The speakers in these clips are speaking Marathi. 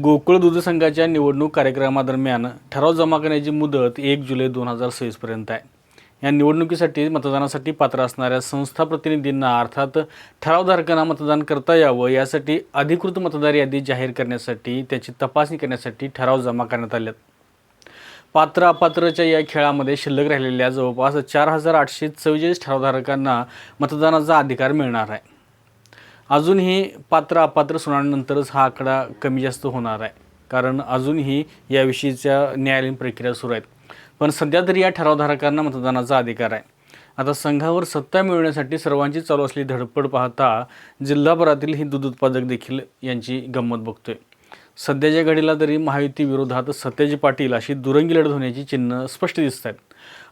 गोकुळ दूध संघाच्या निवडणूक कार्यक्रमादरम्यान ठराव जमा करण्याची मुदत 1 जुलै 2026 पर्यंत आहे। या निवडणुकीसाठी मतदानासाठी पात्र असणाऱ्या संस्था प्रतिनिधींना अर्थात ठरावधारकांना मतदान करता यावं यासाठी अधिकृत मतदार यादी जाहीर करण्यासाठी त्याची तपासणी करण्यासाठी ठराव जमा करण्यात आले। पात्र अपात्रच्या या खेळामध्ये शिल्लक राहिलेल्या जवळपास 4844 ठरावधारकांना मतदानाचा अधिकार मिळणार आहे। अजूनही पात्र अपात्र सुनावणीनंतरच हा आकडा कमी जास्त होणार आहे, कारण अजूनही याविषयीच्या न्यायालयीन प्रक्रिया सुरू आहेत। पण सध्या तरी या ठरावधारकांना मतदानाचा अधिकार आहे। आता संघावर सत्ता मिळवण्यासाठी सर्वांची चालू असलेली धडपड पाहता जिल्हाभरातील ही दूध उत्पादक देखील यांची गंमत बघतोय। सध्याच्या घडीला तरी महायुती विरोधात सतेज पाटील अशी दुरंगी लढत होण्याची चिन्ह स्पष्ट दिसत आहेत।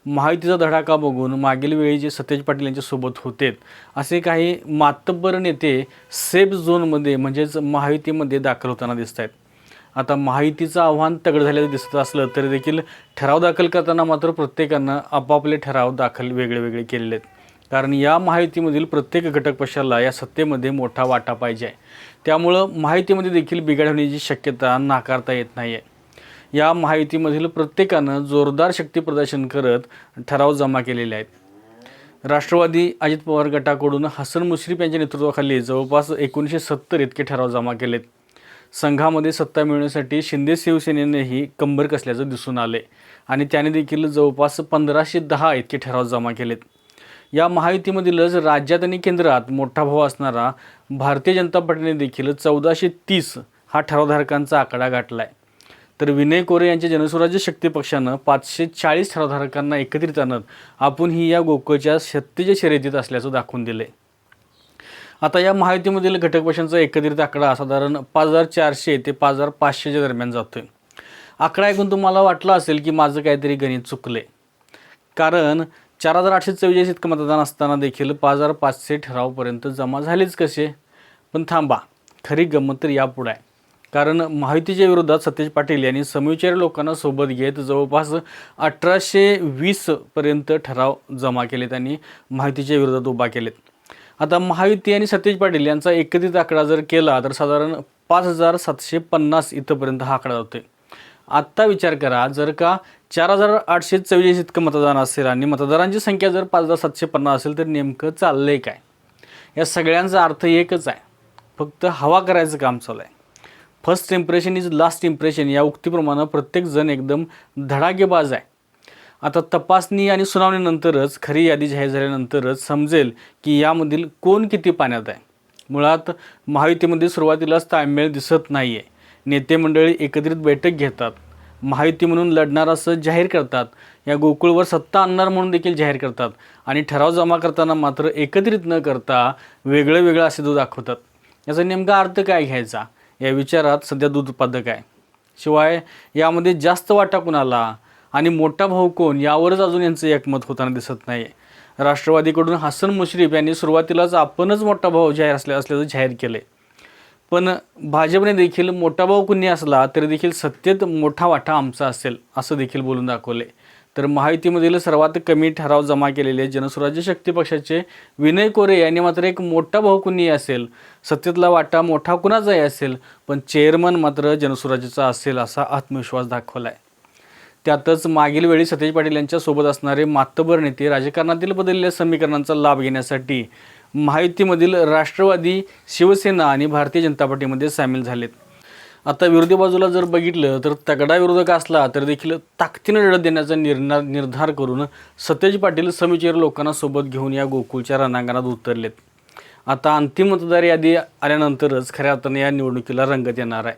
महायुतीचा धडाका बघून मागील वेळी जे सतेज पाटील यांच्या सोबत होते असे काही मातब्बर नेते सेफ झोनमध्ये म्हणजेच महायुतीमध्ये दाखल होताना दिसत आहेत। आता महायुतीचं आव्हान तगड झाल्याचं दिसत असलं तरी देखील ठराव दाखल करताना मात्र प्रत्येकानं आपापले ठराव दाखल वेगळे केलेले आहेत, कारण या महायुतीमधील प्रत्येक घटक पक्षाला या सत्तेमध्ये मोठा वाटा पाहिजे आहे। त्यामुळं महायुतीमध्ये देखील बिघाड होण्याची शक्यता नाकारता येत नाही आहे। या महायुतीमधील प्रत्येकानं जोरदार शक्ती प्रदर्शन करत ठराव जमा केलेले आहेत। राष्ट्रवादी अजित पवार गटाकडून हसन मुश्रीफ यांच्या नेतृत्वाखाली जवळपास 1970 इतके ठराव जमा केलेत। संघामध्ये सत्ता मिळवण्यासाठी शिंदे शिवसेनेनेही कंबर कसल्याचं दिसून आले आणि त्याने देखील जवळपास 1510 इतके ठराव जमा केलेत। या महायुतीमधीलच राज्यात आणि केंद्रात मोठा भाऊ असणारा भारतीय जनता पार्टीने देखील 1430 हा ठरावधारकांचा आकडा गाठला आहे। तर विनय कोरे यांच्या जनस्वराज्य शक्ती पक्षानं 540 ठरावधारकांना एकत्रित आणत आपण ही या गोकुळच्या सत्तेच्या शर्यतीत असल्याचं दाखवून दिले। आता या महायुतीमधील घटक पक्षांचा एकत्रित आकडा साधारण 5400 ते 5500च्या दरम्यान जातोय। आकडा ऐकून तुम्हाला वाटलं असेल की माझं काहीतरी गणित चुकले, कारण 4844 इतकं मतदान असताना देखील 5500 ठरावपर्यंत जमा झालेच कसे? पण थांबा, खरी गंमत तर यापुढे आहे। कारण महायुतीच्या विरोधात सतेज पाटील यांनी समविचारी लोकांना सोबत घेत जवळपास 1820 पर्यंत ठराव जमा केलेत आणि महायुतीच्या विरोधात उभा केलेत। आता महायुती आणि सतेज पाटील यांचा एकत्रित आकडा जर केला तर साधारण 5750 इथपर्यंत हा आकडा जातोय। आत्ता विचार करा, जर का 4844 इतकं मतदान असेल आणि मतदारांची संख्या जर 5750 असेल तर नेमकं चाललंय काय? या सगळ्यांचा अर्थ एकच आहे, फक्त हवा करायचं काम चालू आहे। First impression is last impression या उक्तीप्रमाणे प्रत्येकजण एकदम धडाकेबाज आहे। आता तपासणी आणि सुनावणीनंतरच खरी यादी जाहीर झाल्यानंतरच समजेल की यामधील कोण किती पाण्यात आहे। मुळात महायुतीमध्ये सुरुवातीलाच ताळमेळ दिसत नाही आहे। नेते मंडळी एकत्रित बैठक घेतात, महायुती म्हणून लढणार असं जाहीर करतात, या गोकुळवर सत्ता आणणार म्हणून देखील जाहीर करतात आणि ठराव जमा करताना मात्र एकत्रित न करता वेगळं असे दूध दाखवतात। याचा नेमका अर्थ काय घ्यायचा या विचारात सध्या दूध उत्पादक आहे। शिवाय यामध्ये जास्त वाटा कुणाला आणि मोठा भाऊ कोण यावरच अजून यांचं एकमत होताना दिसत नाही। राष्ट्रवादीकडून हसन मुश्रीफ यांनी सुरुवातीलाच आपणच मोठा भाऊ जाहीर असल्याचं जाहीर केले, पण भाजपने देखील मोठा भाऊ कुणी असला तरी देखील सत्तेत मोठा वाटा आमचा असेल असं देखील बोलून दाखवले। तर महायुतीमधील सर्वात कमी ठराव जमा केलेले जनस्वराज्य शक्ती पक्षाचे विनय कोरे यांनी मात्र एक मोठा भाऊ कुणी असेल, सत्तेतला वाटा मोठा कुणाचाही असेल, पण चेअरमन मात्र जनस्वराज्याचा असेल असा आत्मविश्वास दाखवला आहे। त्यातच मागील वेळी सतेज पाटील यांच्या सोबत असणारे मातब्बर नेते राजकारणातील बदललेल्या समीकरणांचा लाभ घेण्यासाठी महायुतीमधील राष्ट्रवादी, शिवसेना आणि भारतीय जनता पार्टीमध्ये सामील झालेत। आता विरोधी बाजूला जर बघितलं तर तगडा विरोधक असला तर देखील ताकदीने लढत देण्याचा निर्धार करून सतेज पाटील समविचारी लोकांना सोबत घेऊन या गोकुळच्या रणांगणात उतरलेत। आता अंतिम मतदार यादी आल्यानंतरच खऱ्या अर्थाने या निवडणुकीला रंगत येणार आहे।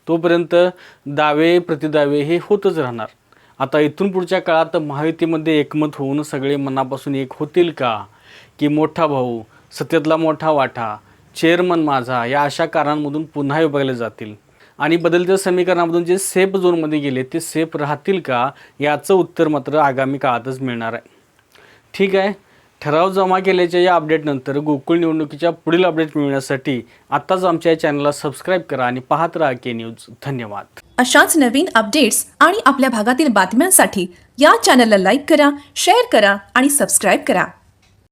तोपर्यंत दावे प्रतिदावे हे होतच राहणार। आता इथून पुढच्या काळात महायुतीमध्ये एकमत होऊन सगळे मनापासून एक होतील का, की मोठा भाऊ, सत्तेतला मोठा वाटा, चेअरमन माझा या अशा कारणांमधून पुन्हा विभागले जातील आणि बदलत्या समीकरणामधून जे सेफ झोनमध्ये गेले ते सेफ राहतील का याचं उत्तर मात्र आगामी काळातच मिळणार आहे। ठीक आहे, ठराव जमा केल्याच्या या अपडेटनंतर गोकुळ निवडणुकीच्या पुढील अपडेट मिळवण्यासाठी आत्ताच आमच्या चॅनलला सबस्क्राईब करा आणि पाहत राहा के न्यूज। धन्यवाद। अशाच नवीन अपडेट्स आणि आपल्या भागातील बातम्यांसाठी या चॅनलला लाईक करा, शेअर करा आणि सबस्क्राईब करा।